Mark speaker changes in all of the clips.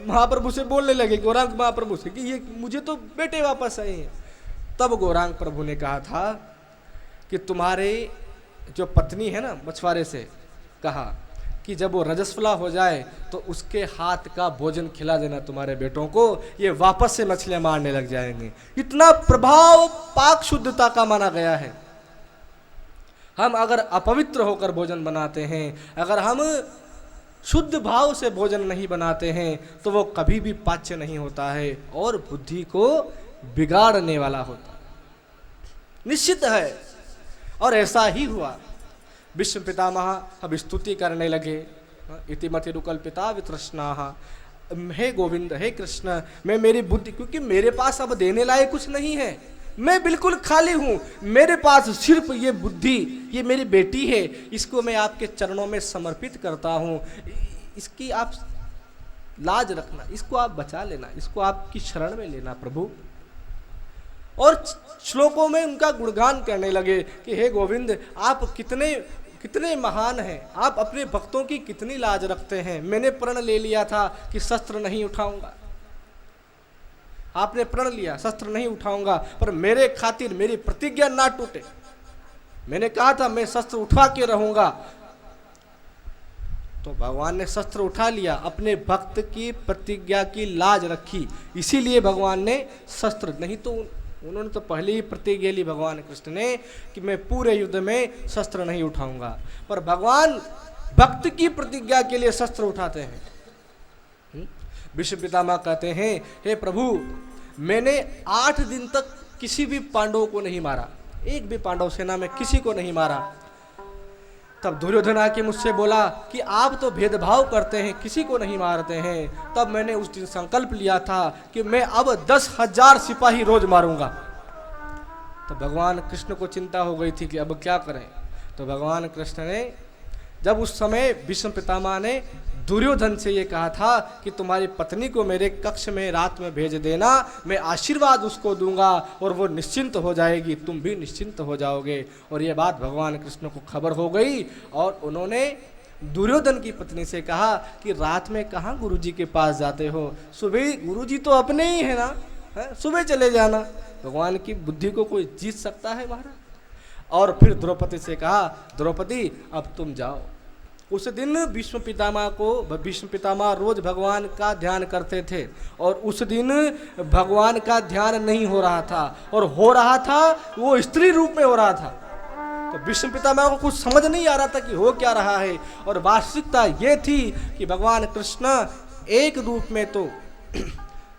Speaker 1: महाप्रभु से बोलने लगे, गौरांग महाप्रभु से, कि ये मुझे तो बेटे वापस आए हैं। तब गौरांग प्रभु ने कहा था कि तुम्हारे जो पत्नी है ना, मछुआरे से कहा कि जब वो रजस्वला हो जाए तो उसके हाथ का भोजन खिला देना तुम्हारे बेटों को, ये वापस से मछलियां मारने लग जाएंगे। इतना प्रभाव पाक शुद्धता का माना गया है। हम अगर अपवित्र होकर भोजन बनाते हैं, अगर हम शुद्ध भाव से भोजन नहीं बनाते हैं, तो वो कभी भी पाच्य नहीं होता है और बुद्धि को बिगाड़ने वाला होता है, निश्चित है। और ऐसा ही हुआ। विष्णु पितामह अब स्तुति करने लगे, इतिमति रुकल्पिता वितृष्णाः, हे गोविंद, हे कृष्ण, मैं मेरी बुद्धि, क्योंकि मेरे पास अब देने लायक कुछ नहीं है, मैं बिल्कुल खाली हूँ, मेरे पास सिर्फ ये बुद्धि, ये मेरी बेटी है, इसको मैं आपके चरणों में समर्पित करता हूँ। इसकी आप लाज रखना, इसको आप बचा लेना, इसको आपकी शरण में लेना प्रभु। और श्लोकों में उनका गुणगान करने लगे कि हे गोविंद, आप कितने महान हैं, आप अपने भक्तों की कितनी लाज रखते हैं। मैंने प्रण ले लिया था कि शस्त्र नहीं उठाऊंगा, आपने प्रण लिया शस्त्र नहीं उठाऊंगा, पर मेरे खातिर मेरी प्रतिज्ञा ना टूटे। मैंने कहा था मैं शस्त्र उठा के रहूंगा, तो भगवान ने शस्त्र उठा लिया, अपने भक्त की प्रतिज्ञा की लाज रखी, इसीलिए भगवान ने शस्त्र, नहीं तो उन्होंने तो पहले ही प्रतिज्ञा ली भगवान कृष्ण ने कि मैं पूरे युद्ध में शस्त्र नहीं उठाऊंगा, पर भगवान भक्त की प्रतिज्ञा के लिए शस्त्र उठाते हैं। विष्णु पितामह कहते हैं, हे प्रभु, मैंने 8 दिन तक किसी भी पांडवों को नहीं मारा, एक भी पांडव सेना में किसी को नहीं मारा। तब दुर्योधन आके मुझसे बोला कि आप तो भेदभाव करते हैं, किसी को नहीं मारते हैं। तब मैंने उस दिन संकल्प लिया था कि मैं अब 10,000 सिपाही रोज मारूंगा। तो भगवान कृष्ण को चिंता हो गई थी कि अब क्या करें। तो भगवान कृष्ण ने, जब उस समय भीष्म पितामह ने दुर्योधन से ये कहा था कि तुम्हारी पत्नी को मेरे कक्ष में रात में भेज देना, मैं आशीर्वाद उसको दूंगा और वो निश्चिंत हो जाएगी, तुम भी निश्चिंत हो जाओगे। और ये बात भगवान कृष्ण को खबर हो गई और उन्होंने दुर्योधन की पत्नी से कहा कि रात में कहाँ गुरुजी के पास जाते हो, सुबह गुरुजी तो अपने ही है ना, सुबह चले जाना। भगवान की बुद्धि को कोई जीत सकता है महाराज। और फिर द्रौपदी से कहा, द्रौपदी अब तुम जाओ। उस दिन भीष्म पितामह रोज भगवान का ध्यान करते थे और उस दिन भगवान का ध्यान नहीं हो रहा था, और हो रहा था वो स्त्री रूप में हो रहा था। तो भीष्म पितामह को कुछ समझ नहीं आ रहा था कि हो क्या रहा है। और वास्तविकता ये थी कि भगवान कृष्ण एक रूप में तो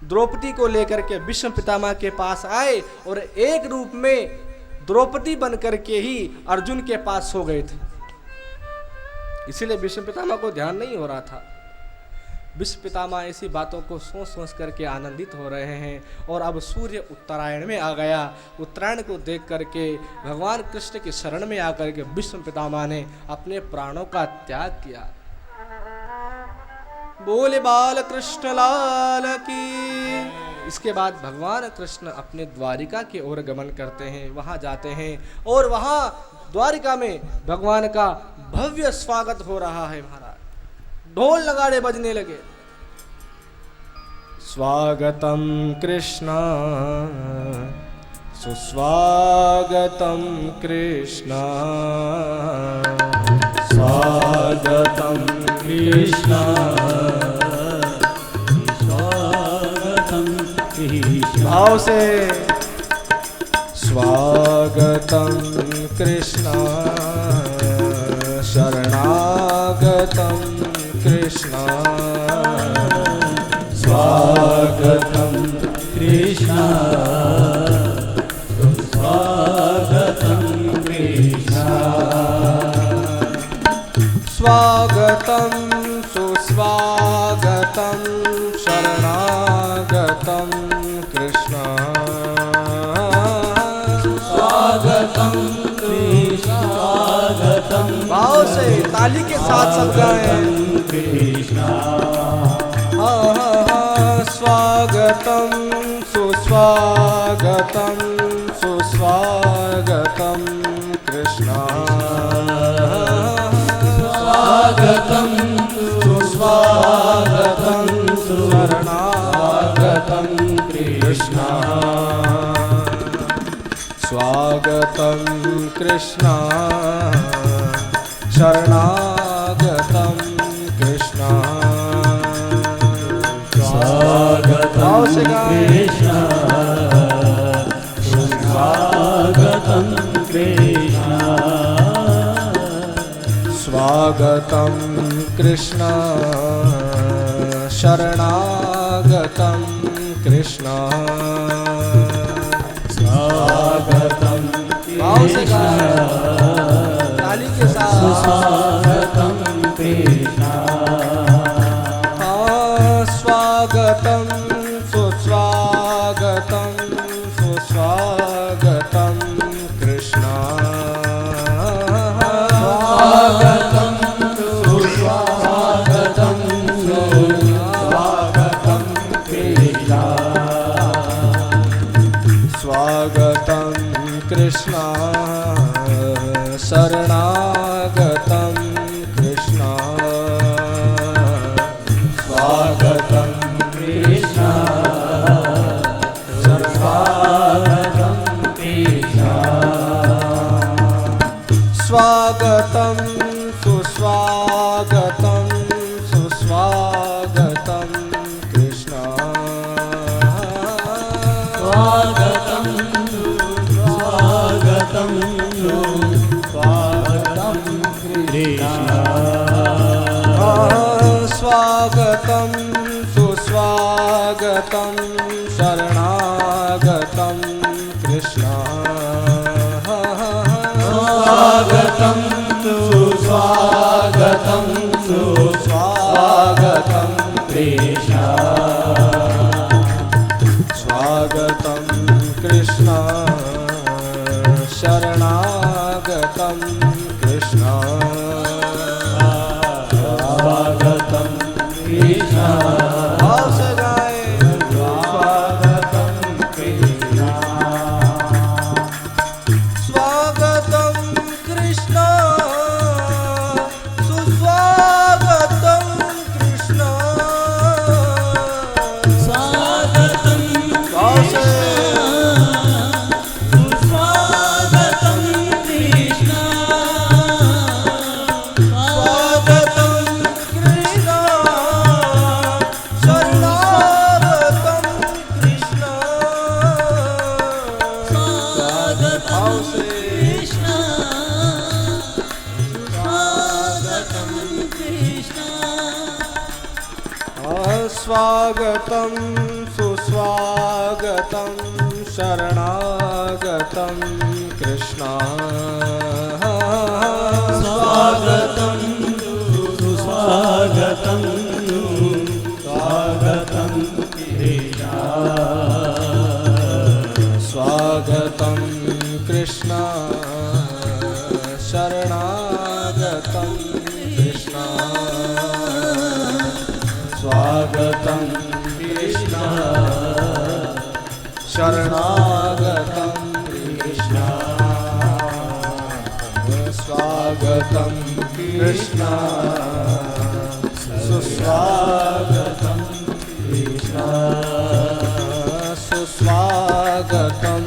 Speaker 1: द्रौपदी को लेकर के भीष्म पितामह के पास आए और एक रूप में द्रौपदी बन करके ही अर्जुन के पास सो गए थे। इसीलिए भीष्म पितामह को ध्यान नहीं हो रहा था। भीष्म पितामह ऐसी बातों को सोच सोच करके आनंदित हो रहे हैं। और अब सूर्य उत्तरायण में आ गया। उत्तरायण को देख करके भगवान कृष्ण की शरण में आकर के भीष्म पितामह ने अपने प्राणों का त्याग किया। बोले बाल कृष्ण लाल की। इसके बाद भगवान कृष्ण अपने द्वारिका की ओर गमन करते हैं, वहां जाते हैं और वहां द्वारिका में भगवान का भव्य स्वागत हो रहा है महाराज। ढोल नगाड़े बजने लगे। स्वागतम कृष्ण सुस्वागतम कृष्ण स्वागतम कृष्ण स्वागतम कृष्ण। भाव से स्वागतम कृष्ण शरणागतम कृष्ण स्वागतम कृष्ण स्वागतम कृष्ण स्वागतम सुस्वागतम शरणागतम कृष्ण स्वागतम स्वागतम। भाव से ताली के साथ सब गाएं कृष्ण। स्वागतम सुस्वागतम सुस्वागतम कृष्ण स्वागतम सुस्वागतम कृष्ण स्वागतं कृष्ण शरणागतं कृष्ण
Speaker 2: स्वागतं कृष्ण स्वागतं कृष्ण
Speaker 1: स्वागतं कृष्ण शरणागतं कृष्ण
Speaker 2: स्वागतं कृष्ण
Speaker 1: ताली के साथ
Speaker 2: स्वागतं कृष्ण
Speaker 1: स्वागतं सुस्वागतं सुस्वागतं कृष्ण
Speaker 2: स्वागतं सुस्वागतं सुस्वागतं कृष्ण
Speaker 1: स्वागतं कृष्ण शरणागतं कृष्ण
Speaker 2: स्वागतं कृष्ण स्वागतं कृष्ण
Speaker 1: स्वागतं सुस्वागतं सुस्वागतं कृष्ण
Speaker 2: स्वागतं स्वागतं स्वागतं कृष्ण
Speaker 1: स्वागतं सुस्वागतं शरणागतं कृष्ण
Speaker 2: स्वागतं सुस्वागतं सुस्वागतं कृष्ण
Speaker 1: स्वागतं कृष्ण शरणागतं कृष्ण
Speaker 2: स्वागतं कृष्ण
Speaker 1: भाव से गाए
Speaker 2: स्वागतं कृष्ण
Speaker 1: स्वागतं कृष्ण सुस्वागतं कृष्ण
Speaker 2: स्वागतं
Speaker 1: भाव से
Speaker 2: स्वागतं कृष्ण
Speaker 1: स्वागतं कृष्ण शरणागतं कृष्ण भाव से स्वागतं सुस्वागतं शरणागतं कृष्ण
Speaker 2: स्वागतं सुस्वागतं स्वागतं कृष्ण
Speaker 1: स्वागतं कृष्ण शरणागतं कृष्ण स्वागतं कृष्ण शरणागतं कृष्ण स्वागतं कृष्ण सुस्वागतं कृष्ण सुस्वागतं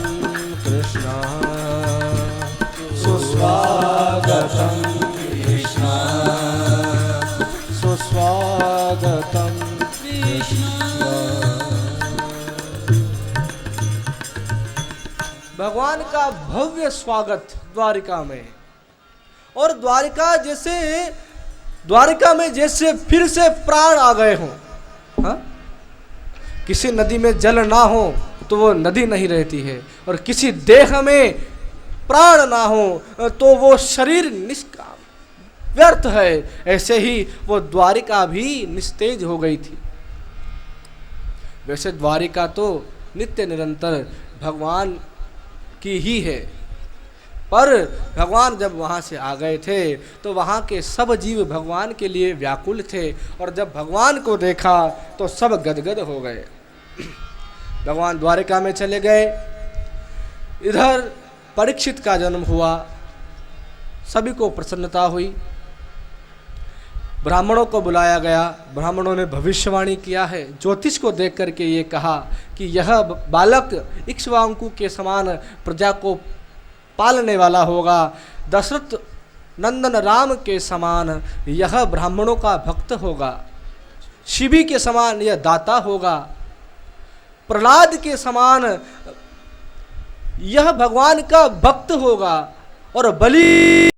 Speaker 1: कृष्ण सुस्वागतं कृष्ण सुस्वागतं कृष्ण। भगवान का भव्य स्वागत द्वारिका में, और द्वारिका में जैसे फिर से प्राण आ गए हों। हाँ? किसी नदी में जल ना हो तो वो नदी नहीं रहती है, और किसी देह में प्राण ना हो तो वो शरीर निष्काम व्यर्थ है। ऐसे ही वो द्वारिका भी निस्तेज हो गई थी। वैसे द्वारिका तो नित्य निरंतर भगवान की ही है, पर भगवान जब वहाँ से आ गए थे तो वहाँ के सब जीव भगवान के लिए व्याकुल थे, और जब भगवान को देखा तो सब गदगद हो गए। भगवान द्वारिका में चले गए। इधर परीक्षित का जन्म हुआ, सभी को प्रसन्नता हुई। ब्राह्मणों को बुलाया गया। ब्राह्मणों ने भविष्यवाणी किया है, ज्योतिष को देख करके ये कहा कि यह बालक इक्ष्वाकु के समान प्रजा को पालने वाला होगा, दशरथ नंदन राम के समान यह ब्राह्मणों का भक्त होगा, शिवी के समान यह दाता होगा, प्रहलाद के समान यह भगवान का भक्त होगा, और बलि